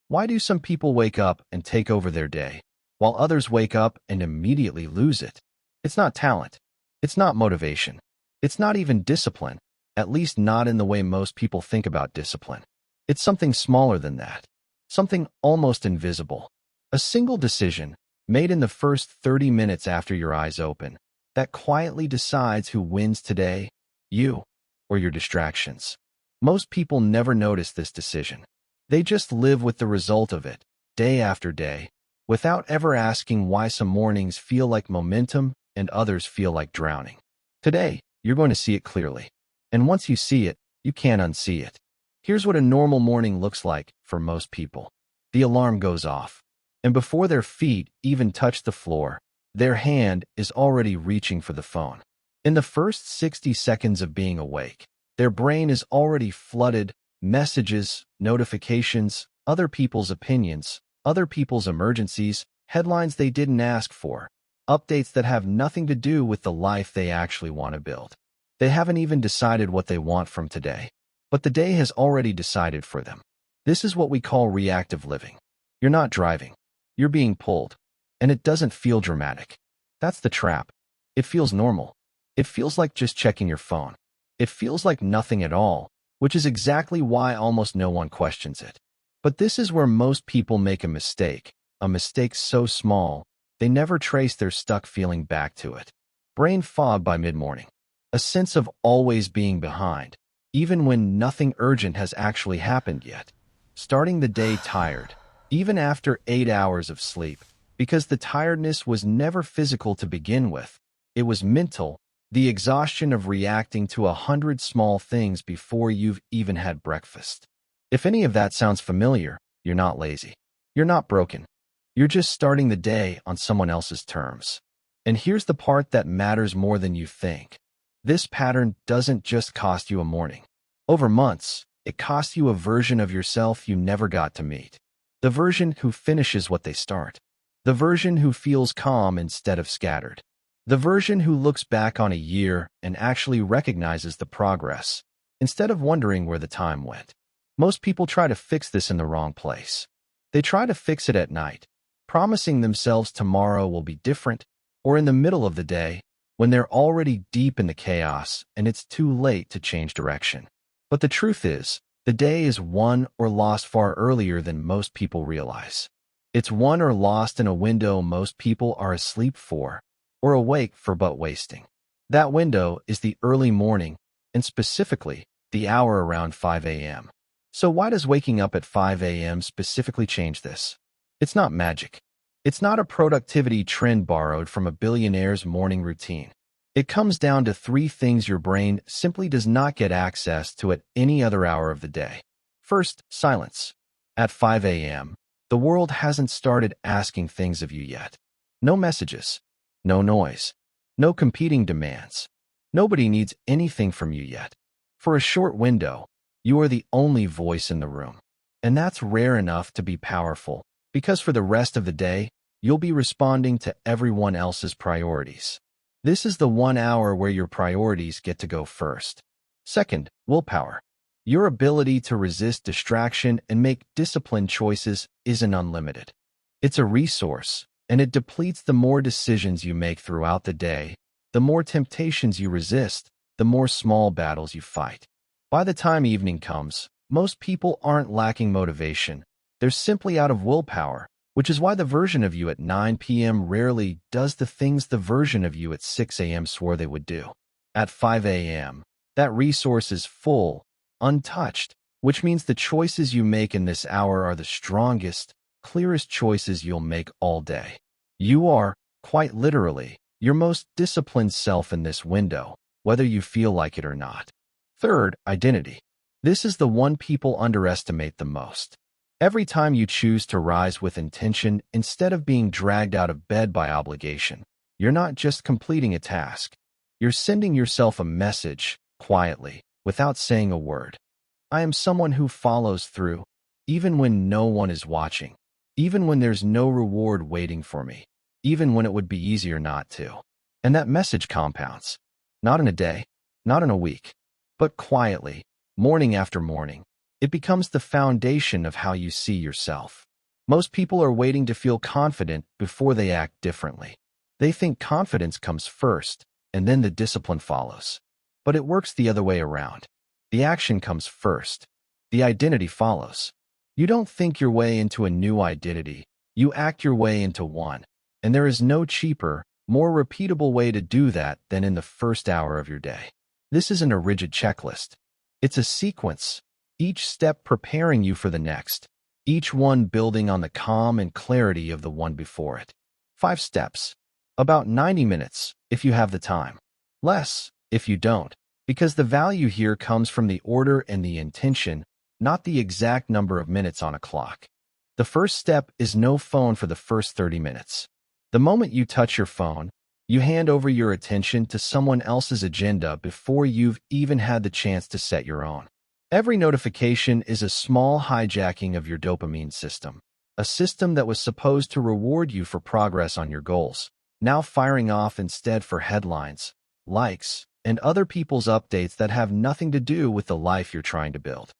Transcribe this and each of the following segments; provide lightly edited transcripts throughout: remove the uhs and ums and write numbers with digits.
Why do some people wake up and take over their day, while others wake up and immediately lose it? It's not talent. It's not motivation. It's not even discipline, at least not in the way most people think about discipline. It's something smaller than that, something almost invisible. A single decision, made in the first 30 minutes after your eyes open, that quietly decides who wins today, you or your distractions. Most people never notice this decision. They just live with the result of it, day after day, without ever asking why some mornings feel like momentum and others feel like drowning. Today, you're going to see it clearly. And once you see it, you can't unsee it. Here's what a normal morning looks like for most people. The alarm goes off, and before their feet even touch the floor, their hand is already reaching for the phone. In the first 60 seconds of being awake, their brain is already flooded, messages, notifications, other people's opinions, other people's emergencies, headlines they didn't ask for, updates that have nothing to do with the life they actually want to build. They haven't even decided what they want from today, but the day has already decided for them. This is what we call reactive living. You're not driving. You're being pulled. And it doesn't feel dramatic. That's the trap. It feels normal. It feels like just checking your phone. It feels like nothing at all, which is exactly why almost no one questions it. But this is where most people make a mistake so small, they never trace their stuck feeling back to it. Brain fog by mid-morning. A sense of always being behind, even when nothing urgent has actually happened yet. Starting the day tired, even after 8 hours of sleep, because the tiredness was never physical to begin with. It was mental, the exhaustion of reacting to 100 small things before you've even had breakfast. If any of that sounds familiar, you're not lazy. You're not broken. You're just starting the day on someone else's terms. And here's the part that matters more than you think. This pattern doesn't just cost you a morning. Over months, it costs you a version of yourself you never got to meet. The version who finishes what they start. The version who feels calm instead of scattered. The version who looks back on a year and actually recognizes the progress, instead of wondering where the time went. Most people try to fix this in the wrong place. They try to fix it at night, promising themselves tomorrow will be different, or in the middle of the day, when they're already deep in the chaos and it's too late to change direction. But the truth is, the day is won or lost far earlier than most people realize. It's won or lost in a window most people are asleep for, or awake for but wasting. That window is the early morning, and specifically, the hour around 5 a.m. So why does waking up at 5 a.m. specifically change this? It's not magic. It's not a productivity trend borrowed from a billionaire's morning routine. It comes down to 3 things your brain simply does not get access to at any other hour of the day. First, silence. At 5 a.m., the world hasn't started asking things of you yet. No messages. No noise. No competing demands. Nobody needs anything from you yet. For a short window, you are the only voice in the room. And that's rare enough to be powerful, because for the rest of the day, you'll be responding to everyone else's priorities. This is the 1 hour where your priorities get to go first. Second, willpower. Your ability to resist distraction and make disciplined choices isn't unlimited. It's a resource, and it depletes the more decisions you make throughout the day, the more temptations you resist, the more small battles you fight. By the time evening comes, most people aren't lacking motivation. They're simply out of willpower, which is why the version of you at 9 p.m. rarely does the things the version of you at 6 a.m. swore they would do. At 5 a.m., that resource is full, untouched, which means the choices you make in this hour are the strongest, clearest choices you'll make all day. You are, quite literally, your most disciplined self in this window, whether you feel like it or not. Third, identity. This is the one people underestimate the most. Every time you choose to rise with intention instead of being dragged out of bed by obligation, you're not just completing a task. You're sending yourself a message, quietly, without saying a word. I am someone who follows through, even when no one is watching, even when there's no reward waiting for me, even when it would be easier not to. And that message compounds. Not in a day, not in a week, but quietly, morning after morning, It becomes the foundation of how you see yourself. Most people are waiting to feel confident before they act differently. They think confidence comes first, and then the discipline follows. But it works the other way around. The action comes first. The identity follows. You don't think your way into a new identity. You act your way into one. And there is no cheaper, more repeatable way to do that than in the first hour of your day. This isn't a rigid checklist. It's a sequence, each step preparing you for the next, each one building on the calm and clarity of the one before it. 5 steps. About 90 minutes, if you have the time. Less, if you don't, because the value here comes from the order and the intention, not the exact number of minutes on a clock. The first step is no phone for the first 30 minutes. The moment you touch your phone, you hand over your attention to someone else's agenda before you've even had the chance to set your own. Every notification is a small hijacking of your dopamine system, a system that was supposed to reward you for progress on your goals, now firing off instead for headlines, likes, and other people's updates that have nothing to do with the life you're trying to build.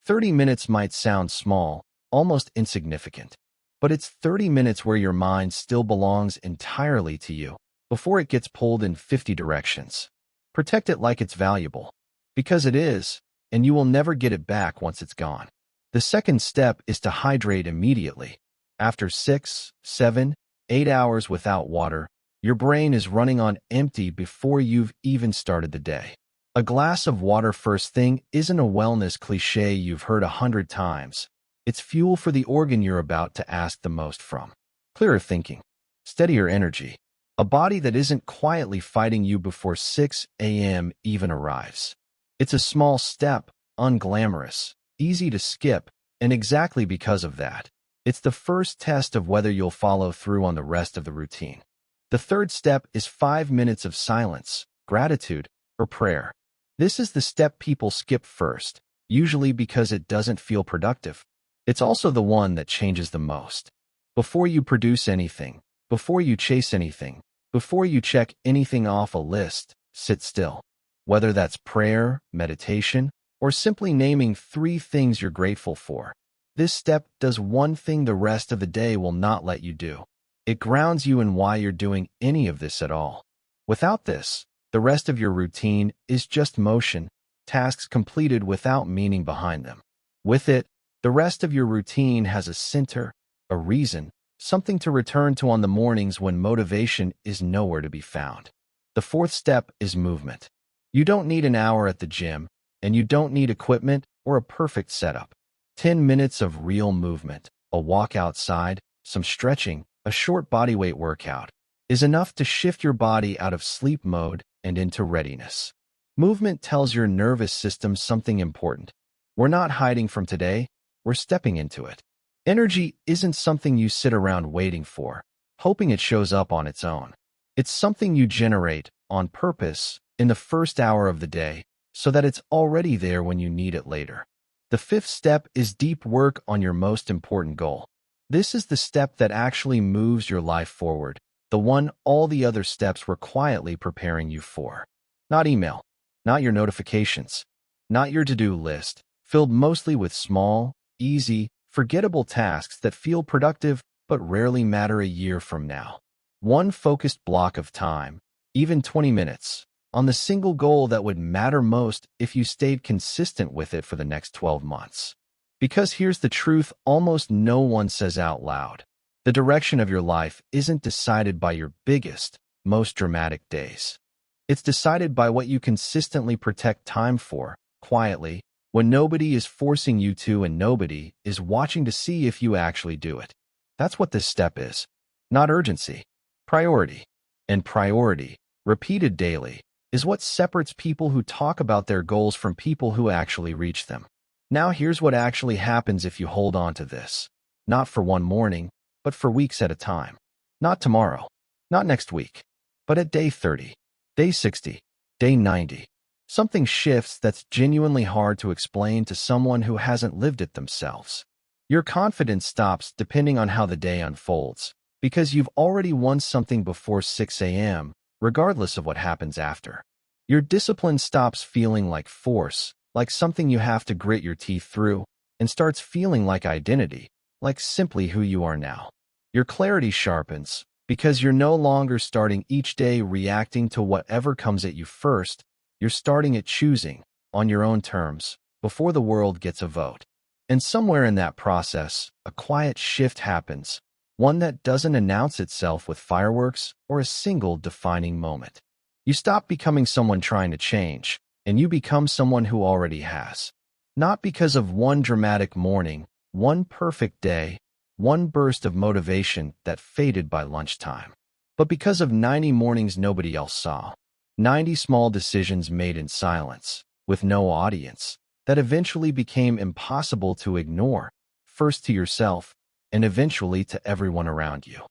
30 minutes might sound small, almost insignificant, but it's 30 minutes where your mind still belongs entirely to you before it gets pulled in 50 directions. Protect it like it's valuable, because it is, and you will never get it back once it's gone. The second step is to hydrate immediately. After 6, 7, 8 hours without water, your brain is running on empty before you've even started the day. A glass of water first thing isn't a wellness cliche you've heard 100 times. It's fuel for the organ you're about to ask the most from. Clearer thinking, steadier energy, a body that isn't quietly fighting you before 6 a.m. even arrives. It's a small step, unglamorous, easy to skip, and exactly because of that, it's the first test of whether you'll follow through on the rest of the routine. The third step is 5 minutes of silence, gratitude, or prayer. This is the step people skip first, usually because it doesn't feel productive. It's also the one that changes the most. Before you produce anything, before you chase anything, before you check anything off a list, sit still. Whether that's prayer, meditation, or simply naming 3 things you're grateful for. This step does one thing the rest of the day will not let you do. It grounds you in why you're doing any of this at all. Without this, the rest of your routine is just motion, tasks completed without meaning behind them. With it, the rest of your routine has a center, a reason, something to return to on the mornings when motivation is nowhere to be found. The fourth step is movement. You don't need an hour at the gym, and you don't need equipment or a perfect setup. 10 minutes of real movement, a walk outside, some stretching, a short bodyweight workout, is enough to shift your body out of sleep mode and into readiness. Movement tells your nervous system something important. We're not hiding from today, we're stepping into it. Energy isn't something you sit around waiting for, hoping it shows up on its own. It's something you generate, on purpose, in the first hour of the day, so that it's already there when you need it later. The fifth step is deep work on your most important goal. This is the step that actually moves your life forward, the one all the other steps were quietly preparing you for. Not email, not your notifications, not your to-do list, filled mostly with small, easy, forgettable tasks that feel productive but rarely matter a year from now. One focused block of time, even 20 minutes, on the single goal that would matter most if you stayed consistent with it for the next 12 months. Because here's the truth almost no one says out loud. The direction of your life isn't decided by your biggest, most dramatic days. It's decided by what you consistently protect time for, quietly, when nobody is forcing you to and nobody is watching to see if you actually do it. That's what this step is. Not urgency. Priority. And priority, repeated daily, is what separates people who talk about their goals from people who actually reach them. Now here's what actually happens if you hold on to this. Not for one morning, but for weeks at a time. Not tomorrow, not next week, but at day 30, day 60, day 90. Something shifts that's genuinely hard to explain to someone who hasn't lived it themselves. Your confidence stops depending on how the day unfolds, because you've already won something before 6 a.m., regardless of what happens after. Your discipline stops feeling like force like something you have to grit your teeth through, and starts feeling like identity, like simply who you are now. Your clarity sharpens because you're no longer starting each day reacting to whatever comes at you first. You're starting at choosing, on your own terms, before the world gets a vote. And somewhere in that process, a quiet shift happens, one that doesn't announce itself with fireworks or a single defining moment. You stop becoming someone trying to change, and you become someone who already has. Not because of one dramatic morning, one perfect day, one burst of motivation that faded by lunchtime, but because of 90 mornings nobody else saw. 90 small decisions made in silence, with no audience, that eventually became impossible to ignore, first to yourself, and eventually to everyone around you.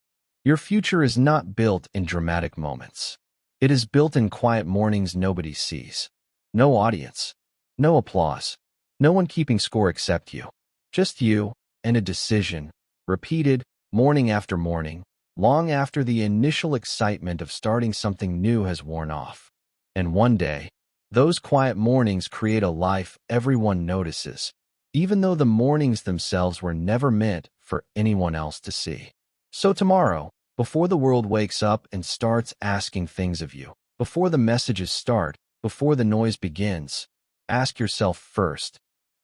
Your future is not built in dramatic moments. It is built in quiet mornings nobody sees. No audience, no applause, no one keeping score except you. Just you and a decision, repeated morning after morning, long after the initial excitement of starting something new has worn off. And one day, those quiet mornings create a life everyone notices, even though the mornings themselves were never meant for anyone else to see. So tomorrow, before the world wakes up and starts asking things of you, before the messages start, before the noise begins, ask yourself first,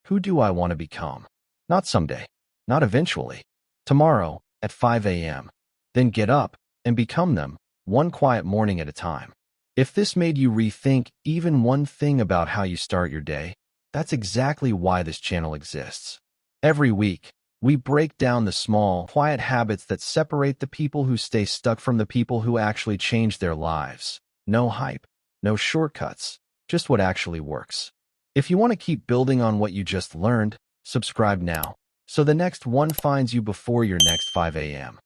who do I want to become? Not someday, not eventually, tomorrow at 5 a.m. Then get up and become them, one quiet morning at a time. If this made you rethink even one thing about how you start your day, that's exactly why this channel exists. Every week, we break down the small, quiet habits that separate the people who stay stuck from the people who actually change their lives. No hype, no shortcuts, just what actually works. If you want to keep building on what you just learned, subscribe now, so the next one finds you before your next 5 a.m.